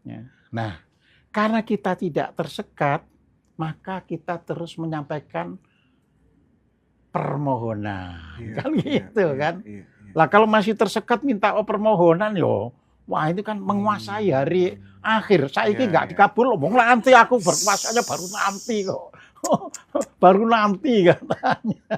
Ya. Nah, karena kita tidak tersekat, maka kita terus menyampaikan permohonan, kan gitu kan. Lah kalau masih tersekat minta permohonan yo, wah itu kan menguasai hari akhir. Saiki nggak dikabul, omong nanti aku berkuasanya baru nanti kok. Baru nanti katanya.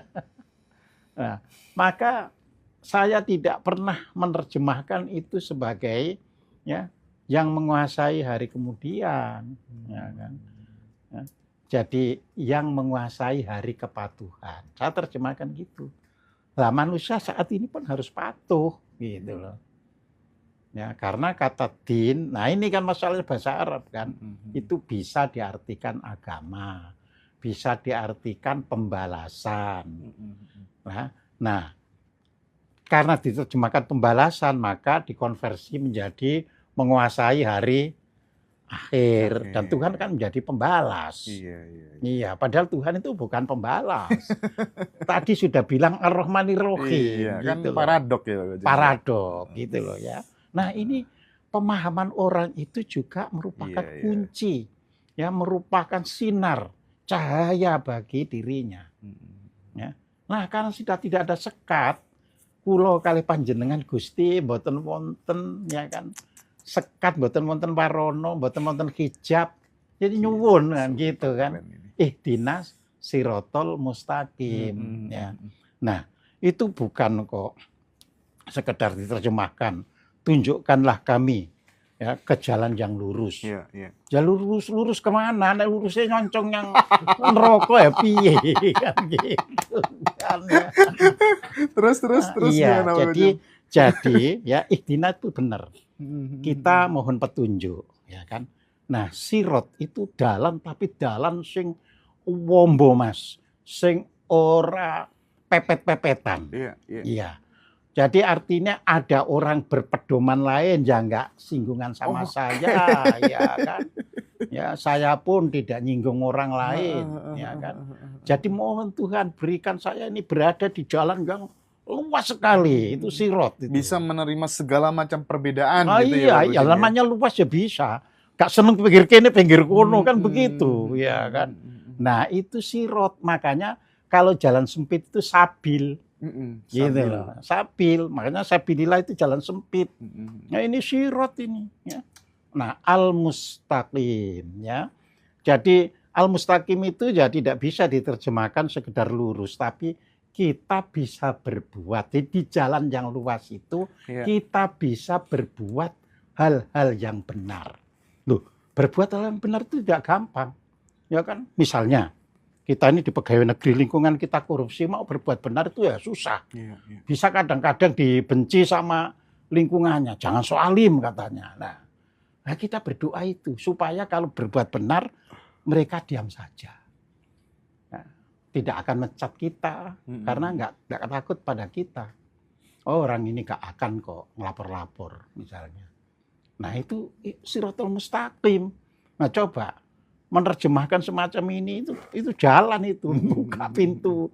Nah, maka saya tidak pernah menerjemahkan itu sebagai ya yang menguasai hari kemudian, ya kan. Ya. Jadi yang menguasai hari kepatuhan. Saya terjemahkan gitu. Lah manusia saat ini pun harus patuh gitu loh. Ya, karena kata din, nah ini kan masalahnya bahasa Arab kan. Itu bisa diartikan agama, bisa diartikan pembalasan. Nah, karena diterjemahkan pembalasan, maka dikonversi menjadi menguasai hari akhir. Dan Tuhan kan menjadi pembalas. Iya, padahal Tuhan itu bukan pembalas. Tadi sudah bilang Ar-Rahmanir Rahim. Kan gitu paradok ya. Paradok gitu loh ya. Nah ini pemahaman orang itu juga merupakan kunci. Ya, merupakan sinar, cahaya bagi dirinya. Ya. Nah karena sudah tidak ada sekat, kula kalih panjenengan Gusti mboten wonten ya kan sekat, mboten wonten warono, mboten wonten hijab. Jadi nyuwun kan gitu kan. Ihdinas sirotol mustaqim ya. Nah, itu bukan kok sekedar diterjemahkan, tunjukkanlah kami ya ke jalan yang lurus. Jalur lurus kemana? Nek lurusnya nyoncong yang neraka ya piye kan gitu kan ya. Terus iya, jadi ya ihdina itu benar. Kita mohon petunjuk ya kan. Nah, sirot itu dalan tapi dalan sing wombo Mas, sing ora pepet-pepetan. Iya. Jadi artinya ada orang berpedoman lain yang enggak singgungan sama saya, ya kan. Ya, saya pun tidak nyinggung orang lain, ya kan. Jadi mohon Tuhan berikan saya ini berada di jalan yang luas sekali, itu sirot. Itu. Bisa menerima segala macam perbedaan gitu iya, ya namanya luas ya bisa. Gak seneng pinggir kene, pinggir kono kan begitu, ya kan. Nah itu sirot, makanya kalau jalan sempit itu sabil. Gitu loh, sabil. Makanya sabilillah itu jalan sempit. Nah ini sirot ini. Ya. Nah al-mustaqim ya. Jadi al-mustaqim itu ya tidak bisa diterjemahkan sekedar lurus, tapi kita bisa berbuat di jalan yang luas itu kita bisa berbuat hal-hal yang benar. Loh, berbuat hal yang benar itu tidak gampang. Ya kan? Misalnya kita ini di pegawai negeri lingkungan kita korupsi, mau berbuat benar itu ya susah. Bisa kadang-kadang dibenci sama lingkungannya. Jangan soalim katanya. Nah, kita berdoa itu supaya kalau berbuat benar mereka diam saja. Nah, tidak akan mencat kita karena nggak takut pada kita. Oh, orang ini nggak akan kok ngelapor-lapor misalnya. Nah itu siratal mustaqim. Nah coba menerjemahkan semacam ini itu jalan itu buka pintu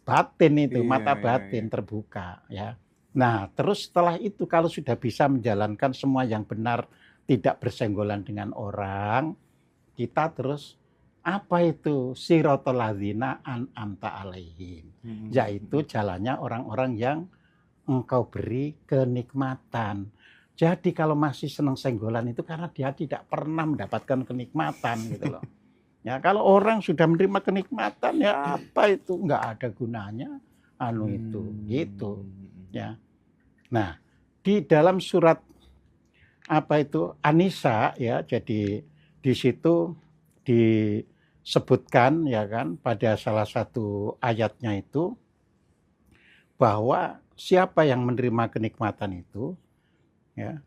batin itu mata batin terbuka ya. Nah terus setelah itu kalau sudah bisa menjalankan semua yang benar tidak bersenggolan dengan orang, kita terus apa itu siratal ladzina an'amta alaihim, yaitu jalannya orang-orang yang engkau beri kenikmatan. Jadi kalau masih senang senggolan itu karena dia tidak pernah mendapatkan kenikmatan gitu loh. Ya kalau orang sudah menerima kenikmatan ya apa itu nggak ada gunanya itu gitu ya. Nah di dalam surat apa itu An-Nisa ya, jadi di situ disebutkan ya kan pada salah satu ayatnya itu bahwa siapa yang menerima kenikmatan itu ya,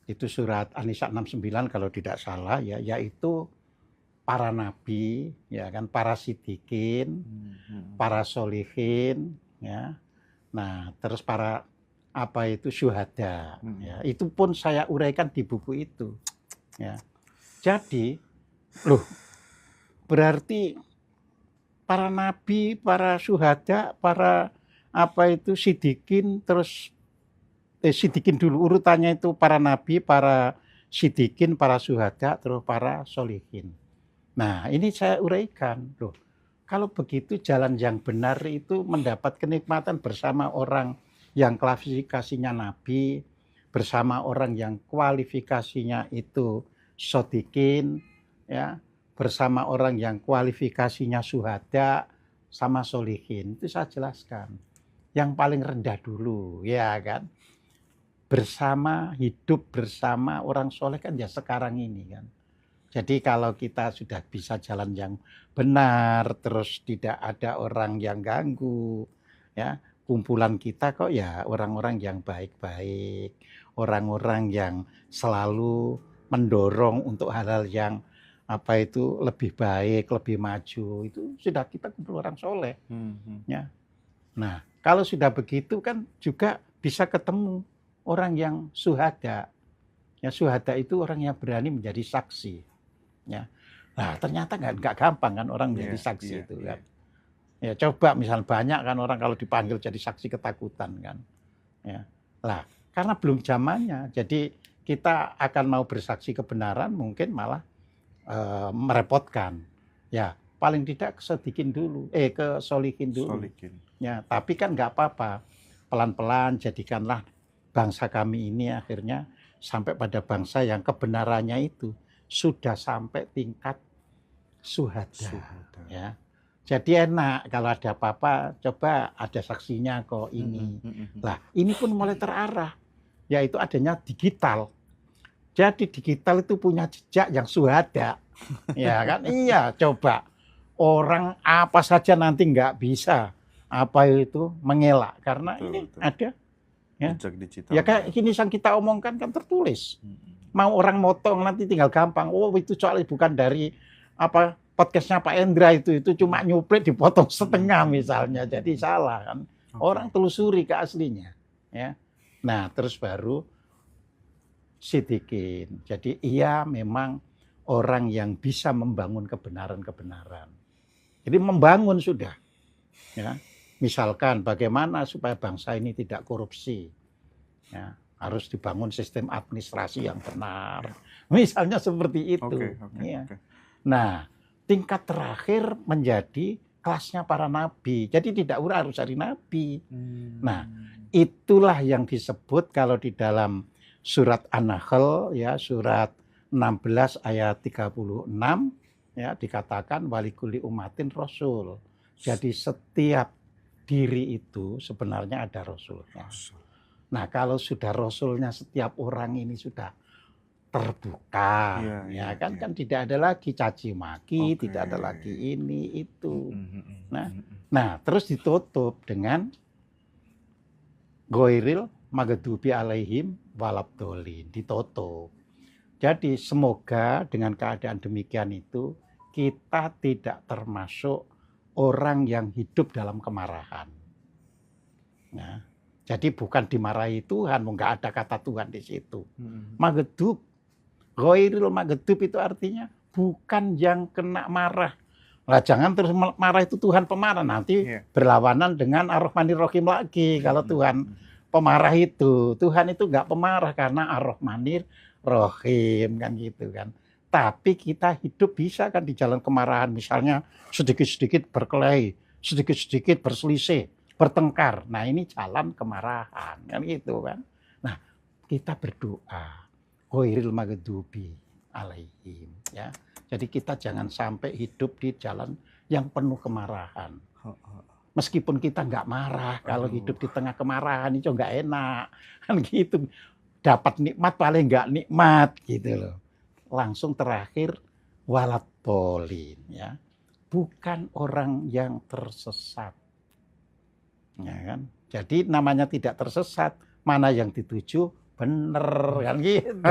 itu surat An-Nisa 69 kalau tidak salah ya, yaitu para nabi ya kan, para sidikin, para solihin ya. Nah, terus para apa itu syuhada ya. Itu pun saya uraikan di buku itu ya. Jadi loh berarti para nabi, para syuhada, para apa itu sidikin terus sidikin dulu urutannya itu para nabi, para sidikin, para syuhada, terus para solihin. Nah, ini saya uraikan, loh. Kalau begitu jalan yang benar itu mendapat kenikmatan bersama orang yang klasifikasinya nabi, bersama orang yang kualifikasinya itu sodikin, ya, bersama orang yang kualifikasinya syuhada sama solihin. Itu saya jelaskan. Yang paling rendah dulu, ya kan. Hidup bersama orang soleh kan ya sekarang ini kan. Jadi kalau kita sudah bisa jalan yang benar, terus tidak ada orang yang ganggu, ya, kumpulan kita kok ya orang-orang yang baik-baik, orang-orang yang selalu mendorong untuk hal-hal yang lebih baik, lebih maju, itu sudah kita kumpul orang soleh. Ya. Nah, kalau sudah begitu kan juga bisa ketemu orang yang syuhada. Ya, syuhada itu orang yang berani menjadi saksi. Ya. Nah, ternyata nggak gampang kan orang menjadi saksi itu kan. Ya, coba misal banyak kan orang kalau dipanggil jadi saksi ketakutan kan. Ya. Lah, karena belum zamannya, jadi kita akan mau bersaksi kebenaran mungkin malah merepotkan. Ya, paling tidak kesedikin dulu, kesolihin dulu. Ya, tapi kan nggak apa-apa. Pelan-pelan jadikanlah bangsa kami ini akhirnya sampai pada bangsa yang kebenarannya itu sudah sampai tingkat syuhada. Ya. Jadi enak kalau ada apa-apa, coba ada saksinya kok ini. Lah, ini pun mulai terarah, yaitu adanya digital. Jadi digital itu punya jejak yang syuhada. Ya kan? Iya, coba. Orang apa saja nanti nggak bisa mengelak. Karena ini ada. Ya. Jejak digital. Ya kayak gini yang kita omongkan kan tertulis. Mau orang motong nanti tinggal gampang. Oh itu soalnya bukan dari podcastnya Pak Endra itu cuma nyuplit dipotong setengah misalnya. Jadi salah kan. Orang telusuri ke aslinya. Ya. Nah terus baru sidikin. Jadi ia memang orang yang bisa membangun kebenaran-kebenaran. Jadi membangun sudah. Ya. Misalkan bagaimana supaya bangsa ini tidak korupsi. Ya, harus dibangun sistem administrasi yang benar. Misalnya seperti itu. Ya. Nah, tingkat terakhir menjadi kelasnya para nabi. Jadi tidak harus dari nabi. Nah, itulah yang disebut kalau di dalam surat An-Nahl ya, surat 16 ayat 36 ya dikatakan walikuli umatin rasul. Jadi setiap diri itu sebenarnya ada rasulnya. Nah, kalau sudah rasulnya setiap orang ini sudah terbuka, kan tidak ada lagi caci maki, tidak ada lagi ini itu. Nah, terus ditutup dengan Ghairil maghdubi alaihim walabdolin, ditutup. Jadi semoga dengan keadaan demikian itu kita tidak termasuk orang yang hidup dalam kemarahan. Ya. Jadi bukan dimarahi Tuhan, nggak ada kata Tuhan di situ. Maghdub, ghairil maghdub itu artinya bukan yang kena marah. Nah, jangan terus marah itu Tuhan pemarah, nanti berlawanan dengan Ar-Rahmanir Rahim lagi. Kalau Tuhan pemarah itu, Tuhan itu nggak pemarah karena Ar-Rahmanir Rahim kan gitu kan. Tapi kita hidup bisa kan di jalan kemarahan, misalnya sedikit-sedikit berkelahi, sedikit-sedikit berselisih, bertengkar. Nah ini jalan kemarahan kan gitu kan. Nah kita berdoa, ghairil maghdubi alaihim ya. Jadi kita jangan sampai hidup di jalan yang penuh kemarahan. Meskipun kita nggak marah, kalau hidup di tengah kemarahan itu nggak enak kan gitu. Dapat nikmat paling nggak nikmat gitu loh. Langsung terakhir waladhdallin ya. Bukan orang yang tersesat. Ya kan? Jadi namanya tidak tersesat, mana yang dituju bener kan gitu.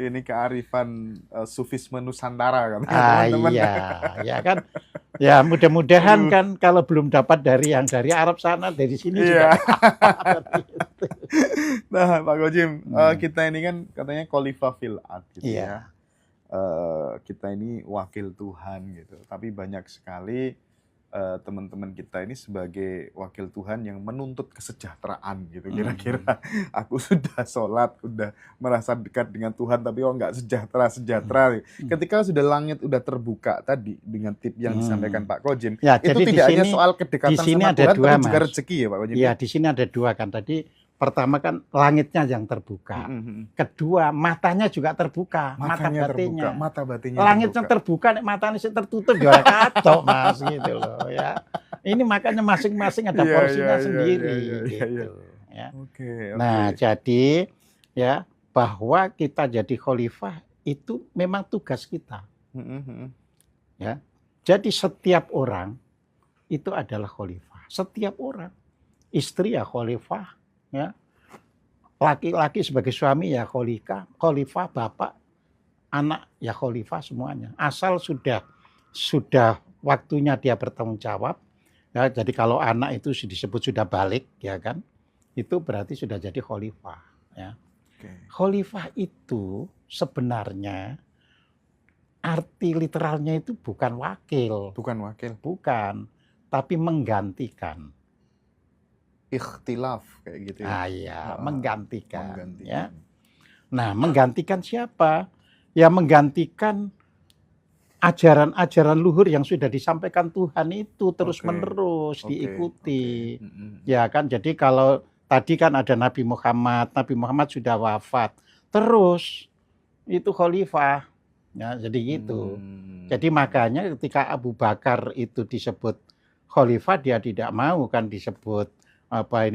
Ini kearifan sufisme Nusantara kan teman-teman. Iya, ya kan. Ya mudah-mudahan kan kalau belum dapat dari yang dari Arab sana, dari sini juga. Nah Pak Gojim, kita ini kan katanya khalifah fil ard gitu ya. Kita ini wakil Tuhan gitu. Tapi banyak sekali teman-teman kita ini sebagai wakil Tuhan yang menuntut kesejahteraan gitu kira-kira. Aku sudah sholat, udah merasa dekat dengan Tuhan, tapi kok nggak sejahtera. Ketika sudah langit udah terbuka tadi dengan tip yang disampaikan Pak Kojim, Ya, itu jadi tidak di hanya sini, soal kedekatan di sini sama ada Tuhan, dua, tapi juga Mas. rezeki ya Pak Kojim. Ya, di sini ada dua kan tadi. Pertama kan langitnya yang terbuka. Kedua, matanya juga terbuka, Matanya mata batinnya. terbuka, mata batinnya Langit terbuka. yang terbuka, matanya sih tertutup ya kacau, Mas, gitu loh ya. Ini makanya masing-masing ada Iya, porsinya iya, sendiri iya, iya. gitu ya. Oke. Nah, jadi ya bahwa kita jadi khalifah itu memang tugas kita ya. Jadi setiap orang itu adalah khalifah. Setiap orang. Istri ya khalifah ya. Laki-laki sebagai suami ya khalifah, bapak, anak ya khalifah semuanya. Asal sudah waktunya dia bertanggung jawab. Ya, jadi kalau anak itu disebut sudah balik ya kan. Itu berarti sudah jadi khalifah ya. Khalifah itu sebenarnya arti literalnya itu bukan wakil. Bukan, tapi menggantikan. Ikhtilaf kayak gitu ya. Iya, menggantikan. Ya. Nah, menggantikan siapa? Ya menggantikan ajaran-ajaran luhur yang sudah disampaikan Tuhan itu terus-menerus diikuti. Ya kan, jadi kalau tadi kan ada Nabi Muhammad sudah wafat. Terus itu khalifah. Ya, jadi gitu. Jadi makanya ketika Abu Bakar itu disebut khalifah, dia tidak mau kan disebut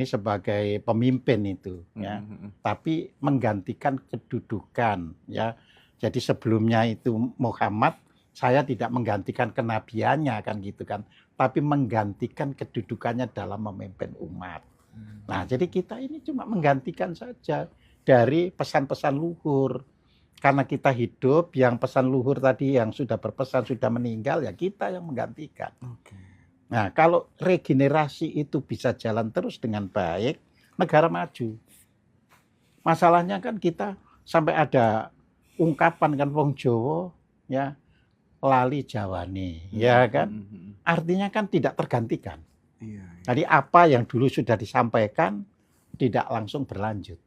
sebagai pemimpin itu ya. Tapi menggantikan kedudukan ya. Jadi sebelumnya itu Muhammad, saya tidak menggantikan kenabiannya kan gitu kan, tapi menggantikan kedudukannya dalam memimpin umat. Nah, jadi kita ini cuma menggantikan saja dari pesan-pesan luhur. Karena kita hidup, yang pesan luhur tadi yang sudah berpesan sudah meninggal, ya kita yang menggantikan. Nah, kalau regenerasi itu bisa jalan terus dengan baik, negara maju. Masalahnya kan kita sampai ada ungkapan kan wong Jawa ya lali Jawane, ya kan? Artinya kan tidak tergantikan. Jadi apa yang dulu sudah disampaikan tidak langsung berlanjut.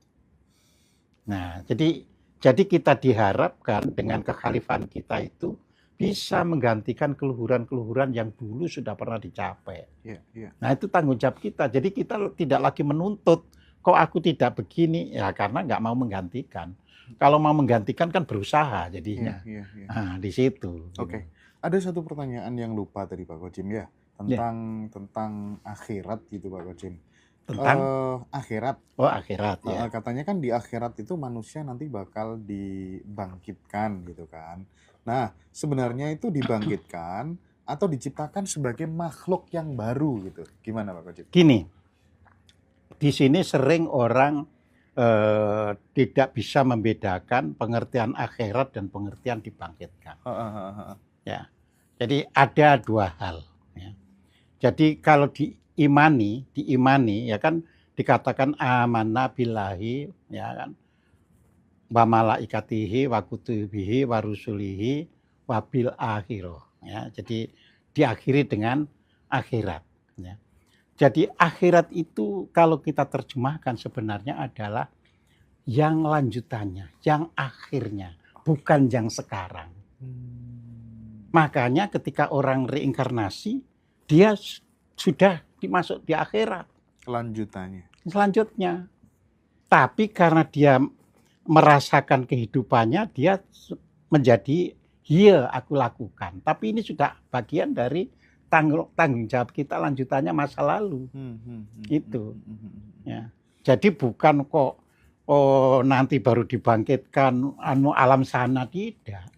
Nah, jadi kita diharapkan dengan kekhalifahan kita itu bisa menggantikan keluhuran-keluhuran yang dulu sudah pernah dicapai. Nah, itu tanggung jawab kita. Jadi kita tidak lagi menuntut, kok aku tidak begini, ya karena nggak mau menggantikan. Kalau mau menggantikan kan berusaha jadinya. Nah, di situ. Oke. Ada satu pertanyaan yang lupa tadi Pak Kojim ya, tentang akhirat gitu Pak Kojim. Tentang akhirat. Oh, akhirat ya. Katanya kan di akhirat itu manusia nanti bakal dibangkitkan gitu kan. Nah, sebenarnya itu dibangkitkan atau diciptakan sebagai makhluk yang baru gitu. Gimana Pak Kojim? Gini, di sini sering orang tidak bisa membedakan pengertian akhirat dan pengertian dibangkitkan. Ya, jadi ada dua hal. Ya. Jadi kalau diimani ya kan dikatakan amanna billahi ya kan, wa malaikatihi wa kutubihi wa rusulihi wa bil akhirah ya. Jadi diakhiri dengan akhirat ya. Jadi akhirat itu kalau kita terjemahkan sebenarnya adalah yang lanjutannya, yang akhirnya, bukan yang sekarang. Makanya ketika orang reinkarnasi, dia sudah dimasuk di akhirat. Selanjutnya. Tapi karena dia merasakan kehidupannya, dia menjadi, iya aku lakukan. Tapi ini sudah bagian dari tanggung jawab kita lanjutannya masa lalu. Itu. Ya. Jadi bukan kok nanti baru dibangkitkan alam sana, tidak.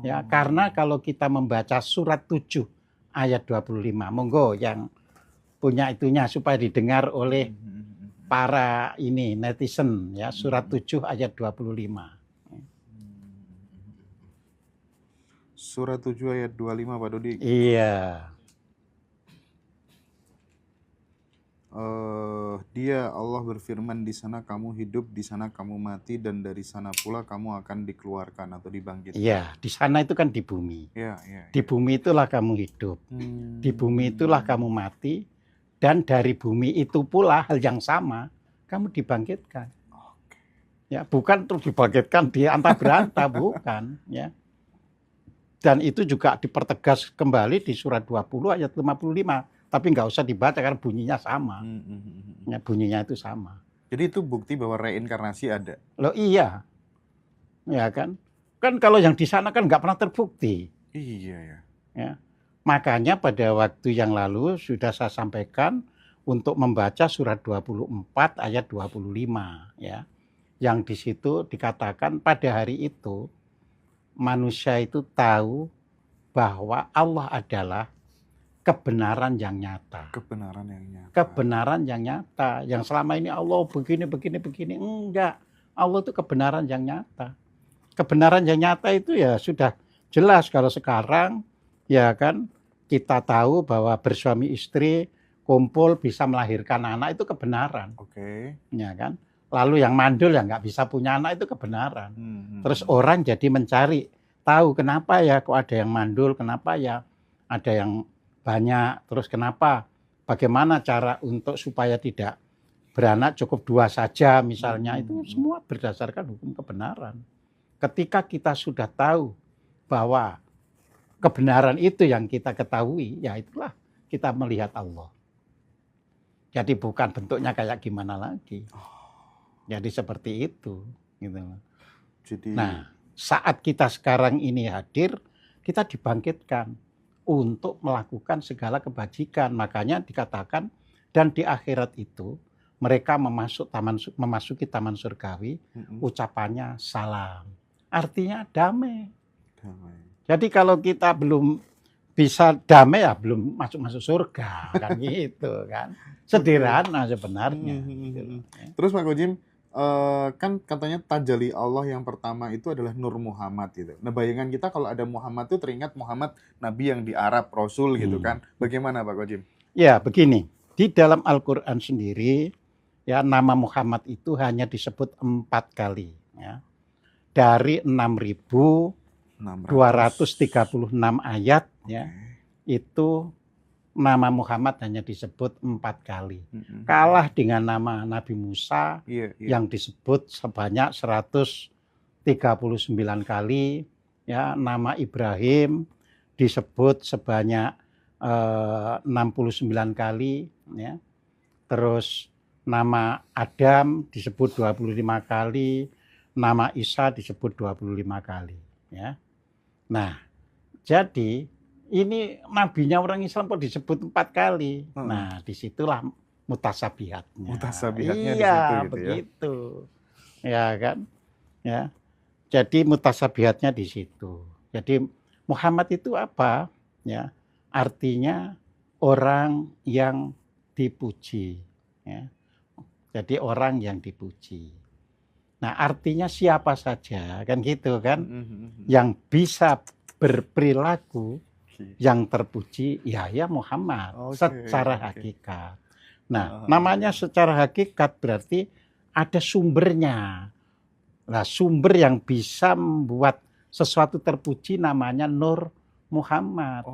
Ya, karena kalau kita membaca surat 7 ayat 25, monggo yang punya itunya supaya didengar oleh para netizen ya, surat 7 ayat 25. Surat 7 ayat 25 Pak Dodi. Iya. Dia Allah berfirman, di sana kamu hidup, di sana kamu mati, dan dari sana pula kamu akan dikeluarkan atau dibangkitkan. Iya, di sana itu kan di bumi. Ya, ya, Di ya. bumi itulah kamu hidup. Di bumi itulah kamu mati. Dan dari bumi itu pula hal yang sama, kamu dibangkitkan. Oke. Ya, bukan terus dibangkitkan di anta beranta, bukan. Ya. Dan itu juga dipertegas kembali di surat 20 ayat 55. Tapi nggak usah dibaca karena bunyinya sama. Ya, bunyinya itu sama. Jadi itu bukti bahwa reinkarnasi ada. Loh iya, ya kan? Kan kalau yang di sana kan nggak pernah terbukti. Iya ya. Ya. Makanya pada waktu yang lalu sudah saya sampaikan untuk membaca surat 24 ayat 25 ya. Yang di situ dikatakan pada hari itu manusia itu tahu bahwa Allah adalah kebenaran yang nyata. Kebenaran yang nyata. Kebenaran yang nyata. Yang selama ini Allah begini. Enggak. Allah itu kebenaran yang nyata. Kebenaran yang nyata itu ya sudah jelas kalau sekarang ya kan kita tahu bahwa bersuami istri kumpul bisa melahirkan anak itu kebenaran. Oke. Ya kan? Lalu yang mandul yang nggak bisa punya anak itu kebenaran. Terus orang jadi mencari tahu kenapa ya kok ada yang mandul, kenapa ya ada yang banyak, terus kenapa, bagaimana cara untuk supaya tidak beranak cukup 2 saja misalnya, itu semua berdasarkan hukum kebenaran. Ketika kita sudah tahu bahwa kebenaran itu yang kita ketahui, ya itulah kita melihat Allah. Jadi bukan bentuknya kayak gimana lagi. Jadi seperti itu. Gitu. Nah, saat kita sekarang ini hadir, kita dibangkitkan untuk melakukan segala kebajikan. Makanya dikatakan, dan di akhirat itu mereka memasuki taman surgawi, ucapannya salam. Artinya damai. Jadi kalau kita belum bisa damai ya belum masuk surga kan gitu kan. Sederhana sebenarnya. Terus Pak Gojim, kan katanya tajalli Allah yang pertama itu adalah Nur Muhammad gitu. Nah bayangan kita kalau ada Muhammad itu teringat Muhammad Nabi yang di Arab, Rasul gitu kan. Bagaimana Pak Gojim? Ya begini, di dalam Al-Quran sendiri ya nama Muhammad itu hanya disebut 4 kali ya. Dari 6.236 ayat ya, itu nama Muhammad hanya disebut 4 kali. Kalah dengan nama Nabi Musa yang disebut sebanyak 139 kali. Ya, nama Ibrahim disebut sebanyak 69 kali. Ya. Terus nama Adam disebut 25 kali. Nama Isa disebut 25 kali. Ya. Nah, jadi ini nabinya orang Islam kok disebut 4 kali. Nah, disitulah mutasabihatnya. Mutasabihatnya iya, di situ gitu begitu. Ya kan? Ya. Jadi mutasabihatnya di situ. Jadi Muhammad itu apa? Ya. Artinya orang yang dipuji. Ya. Jadi orang yang dipuji. Nah, artinya siapa saja kan gitu kan? Yang bisa berperilaku yang terpuji ya Muhammad secara hakikat. Nah, namanya secara hakikat berarti ada sumbernya. Nah, sumber yang bisa membuat sesuatu terpuji namanya Nur Muhammad.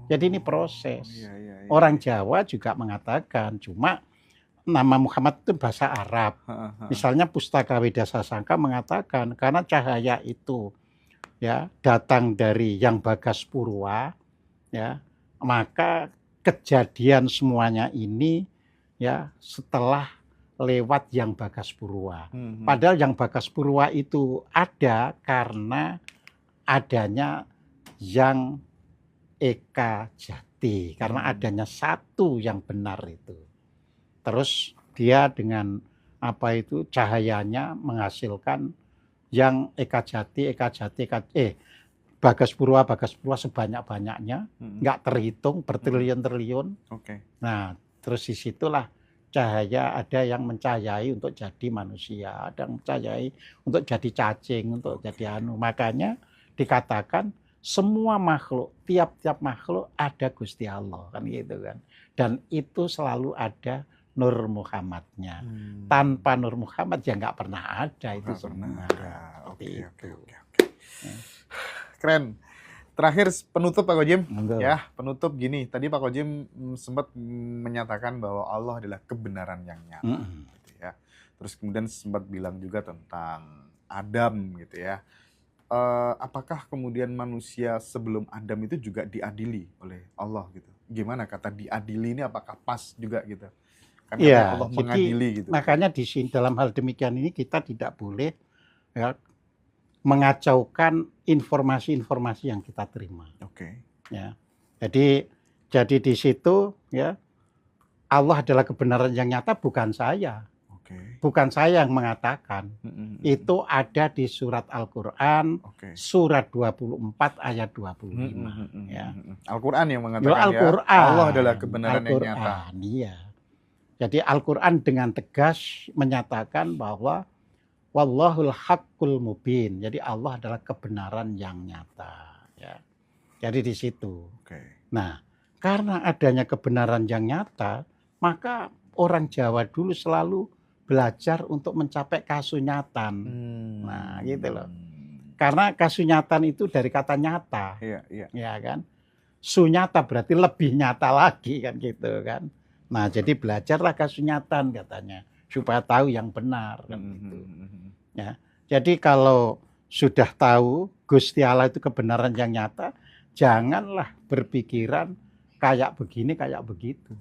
Jadi ini proses. Orang Jawa juga mengatakan, cuma nama Muhammad itu bahasa Arab. Misalnya Pustaka Weda Sasangka mengatakan karena cahaya itu ya datang dari Yang Bagas Purwa ya, maka kejadian semuanya ini ya setelah lewat Yang Bagas Purwa. Padahal Yang Bagas Purwa itu ada karena adanya Yang Eka Jati, karena adanya satu yang benar itu. Terus dia dengan apa itu cahayanya menghasilkan Yang Eka Jati, Bagas Purwa sebanyak-banyaknya, nggak terhitung, bertriliun-triliun. Nah, terus disitulah cahaya ada yang mencahayai untuk jadi manusia, ada yang mencahayai untuk jadi cacing, untuk jadi Makanya dikatakan semua makhluk, tiap-tiap makhluk ada Gusti Allah kan gitu kan. Dan itu selalu ada Nur Muhammadnya. Tanpa Nur Muhammad ya nggak pernah ada itu Nggak pernah semua. ada. Seperti Oke. itu. Ya. Keren. Terakhir penutup Pak Kojim. Monggo. Ya, penutup gini. Tadi Pak Kojim sempat menyatakan bahwa Allah adalah kebenaran yang nyata. Gitu ya. Terus kemudian sempat bilang juga tentang Adam gitu ya. Apakah kemudian manusia sebelum Adam itu juga diadili oleh Allah gitu? Gimana kata diadili ini, apakah pas juga gitu? Kan Ya, Allah jadi mengadili gitu. makanya di sini dalam hal demikian ini kita tidak boleh ya, mengacaukan informasi-informasi yang kita terima. Oke. Ya, jadi di situ ya Allah adalah kebenaran yang nyata, bukan saya. Oke. Bukan saya yang mengatakan. Itu ada di surat Al-Qur'an, Oke. surat 24 ayat 25. Ya. Al-Quran yang Yo, mengatakan Al-Qur'an. ya, Allah adalah kebenaran yang nyata. Al-Qur'an, iya. Jadi Al-Qur'an dengan tegas menyatakan bahwa wallahul haqqul mubin. Jadi Allah adalah kebenaran yang nyata. Ya. Jadi di situ. Oke. Nah, karena adanya kebenaran yang nyata, maka orang Jawa dulu selalu belajar untuk mencapai kasunyatan. Nah, gitu loh. Karena kasunyatan itu dari kata nyata. Iya. Ya kan? Sunyata berarti lebih nyata lagi kan gitu kan. Nah, jadi belajarlah kasunyatan katanya supaya tahu yang benar kan gitu. Ya. Jadi kalau sudah tahu Gusti Allah itu kebenaran yang nyata, janganlah berpikiran kayak begini, kayak begitu.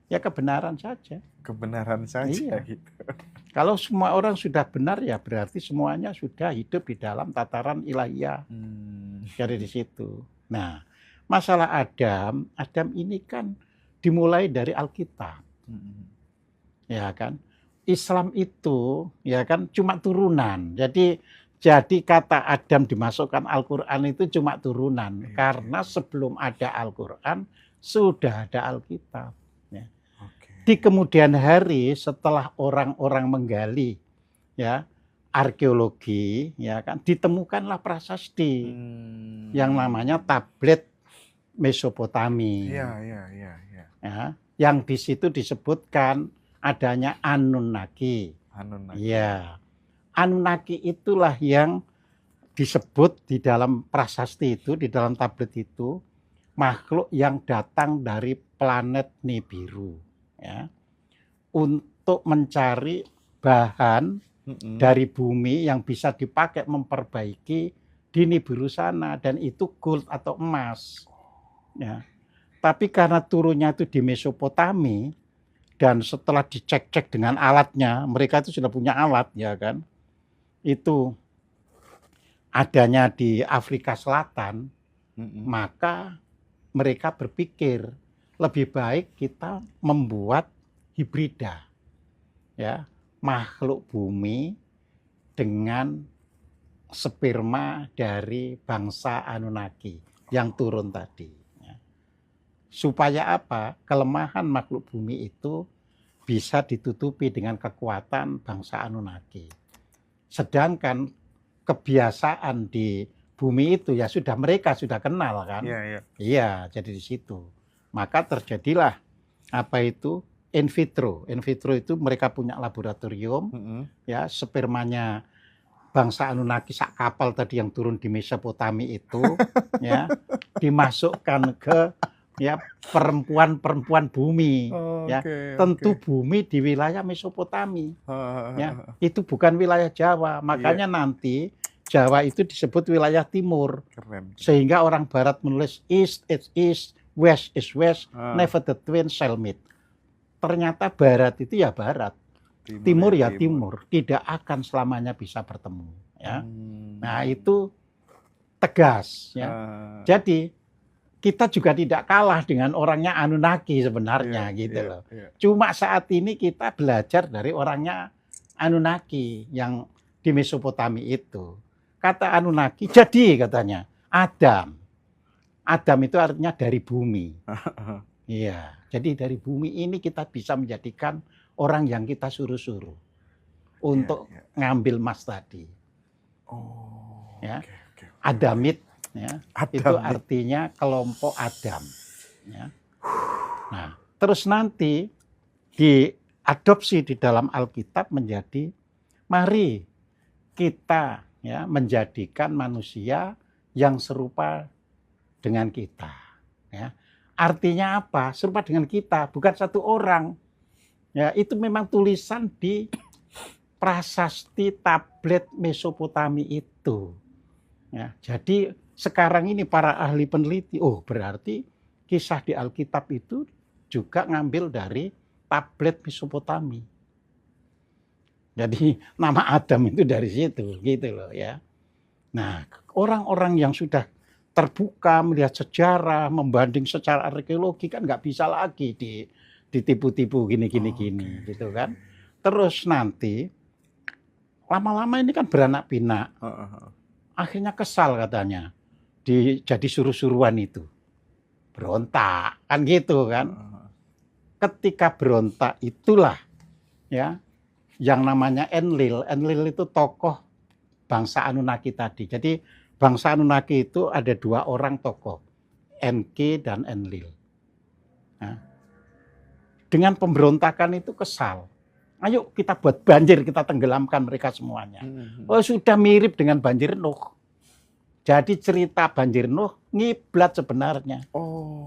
Ya kebenaran saja. Kebenaran saja Iya. gitu. Kalau semua orang sudah benar ya berarti semuanya sudah hidup di dalam tataran ilahiyah. Jadi di situ. Nah, masalah Adam ini kan dimulai dari Alkitab. Ya kan? Islam itu ya kan cuma turunan. Jadi kata Adam dimasukkan Al-Qur'an itu cuma turunan. Karena sebelum ada Al-Qur'an sudah ada Alkitab. Ya. Di kemudian hari setelah orang-orang menggali ya arkeologi ya kan ditemukanlah prasasti yang namanya tablet Mesopotami. Iya. Ya, yang di situ disebutkan adanya Anunnaki. Iya. Anunnaki itulah yang disebut di dalam prasasti itu, di dalam tablet itu, makhluk yang datang dari planet Nibiru. Ya, untuk mencari bahan dari bumi yang bisa dipakai memperbaiki di Nibiru sana, dan itu gold atau emas. Ya. Tapi karena turunnya itu di Mesopotami, dan setelah dicek-cek dengan alatnya, mereka itu sudah punya alat ya kan, itu adanya di Afrika Selatan, maka mereka berpikir lebih baik kita membuat hibrida, ya, makhluk bumi dengan sperma dari bangsa Anunnaki yang turun tadi. Ya. Supaya apa? Kelemahan makhluk bumi itu bisa ditutupi dengan kekuatan bangsa Anunnaki. Sedangkan kebiasaan di bumi itu ya mereka sudah kenal kan? Iya, jadi di situ. Maka terjadilah apa itu in vitro. In vitro itu mereka punya laboratorium, ya spermanya bangsa Anunnaki sak kapal tadi yang turun di Mesopotami itu, ya dimasukkan ke ya perempuan bumi, ya tentu bumi di wilayah Mesopotami, ya itu bukan wilayah Jawa, makanya nanti Jawa itu disebut wilayah timur. Keren. Sehingga orang Barat menulis East is East, West is West, never the twin shall meet. Ternyata Barat itu ya Barat, Timur ya Timur, tidak akan selamanya bisa bertemu. Ya. Nah itu tegas. Ya. Jadi kita juga tidak kalah dengan orangnya Anunnaki sebenarnya gitu loh. Cuma saat ini kita belajar dari orangnya Anunnaki yang di Mesopotami itu. Kata Anunnaki, jadi katanya Adam. Adam itu artinya dari bumi. Iya, jadi dari bumi ini kita bisa menjadikan orang yang kita suruh-suruh untuk ngambil emas tadi. Ya. Adamit, ya. Itu artinya kelompok Adam. Ya. Nah, terus nanti diadopsi di dalam Alkitab menjadi mari kita ya menjadikan manusia yang serupa dengan kita. Ya. Artinya apa? Serupa dengan kita, bukan satu orang. Ya, itu memang tulisan di prasasti tablet Mesopotami itu. Ya, jadi sekarang ini para ahli peneliti, berarti kisah di Alkitab itu juga ngambil dari tablet Mesopotami. Jadi nama Adam itu dari situ, gitu loh ya. Nah, orang-orang yang sudah terbuka melihat sejarah, membanding secara arkeologi kan nggak bisa lagi ditipu-tipu gini, gitu kan. Terus nanti lama-lama ini kan beranak pinak. Akhirnya kesal katanya, jadi suruh-suruan itu. Berontak, kan gitu kan. Ketika berontak itulah ya yang namanya Enlil. Enlil itu tokoh bangsa Anunnaki tadi. Jadi bangsa Anunnaki itu ada 2 orang tokoh, Enki dan Enlil. Nah, dengan pemberontakan itu kesal. Ayo kita buat banjir, kita tenggelamkan mereka semuanya. Sudah mirip dengan banjir Nuh. Jadi cerita banjir Nuh ngiblat sebenarnya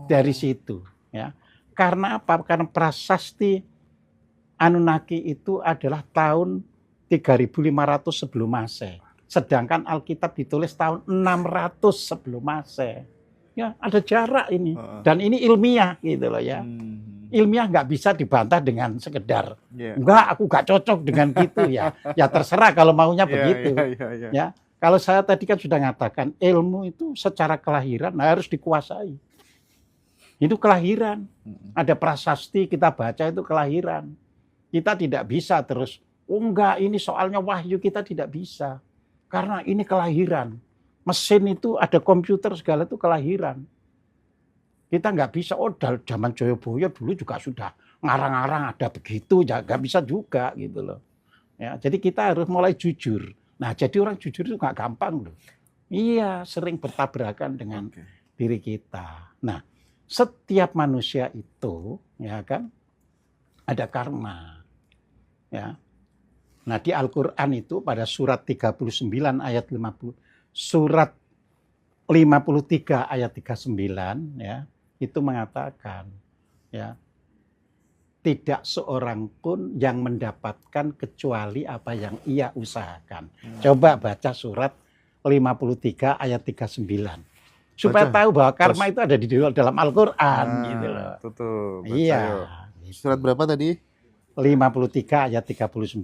dari situ. Ya. Karena apa? Karena prasasti Anunnaki itu adalah tahun 3.500 sebelum Masehi. Sedangkan Alkitab ditulis tahun 600 sebelum Masehi. Ya, ada jarak ini. Dan ini ilmiah gitu loh ya. Ilmiah nggak bisa dibantah dengan sekedar enggak, aku nggak cocok dengan gitu ya. Ya terserah kalau maunya begitu. Ya, kalau saya tadi kan sudah mengatakan ilmu itu secara kelahiran harus dikuasai. Itu kelahiran. Ada prasasti kita baca itu kelahiran. Kita tidak bisa terus, enggak ini soalnya wahyu, kita tidak bisa. Karena ini kelahiran. Mesin itu ada komputer segala itu kelahiran. Kita nggak bisa, zaman Joyoboyo dulu juga sudah ngarang-ngarang ada begitu, ya nggak bisa juga gitu loh. Ya, jadi kita harus mulai jujur. Nah, jadi orang jujur itu nggak gampang loh. Iya, sering bertabrakan dengan diri kita. Nah, setiap manusia itu, ya kan, ada karma. Ya. Nah, di Al-Qur'an itu pada surat 39 ayat 50, surat 53 ayat 39 ya. Itu mengatakan ya tidak seorang pun yang mendapatkan kecuali apa yang ia usahakan. Coba baca surat 53 ayat 39. Supaya tahu bahwa karma itu ada di dalam Al-Qur'an gitu loh. Tuh, iya. Surat berapa tadi? 53 ayat 39.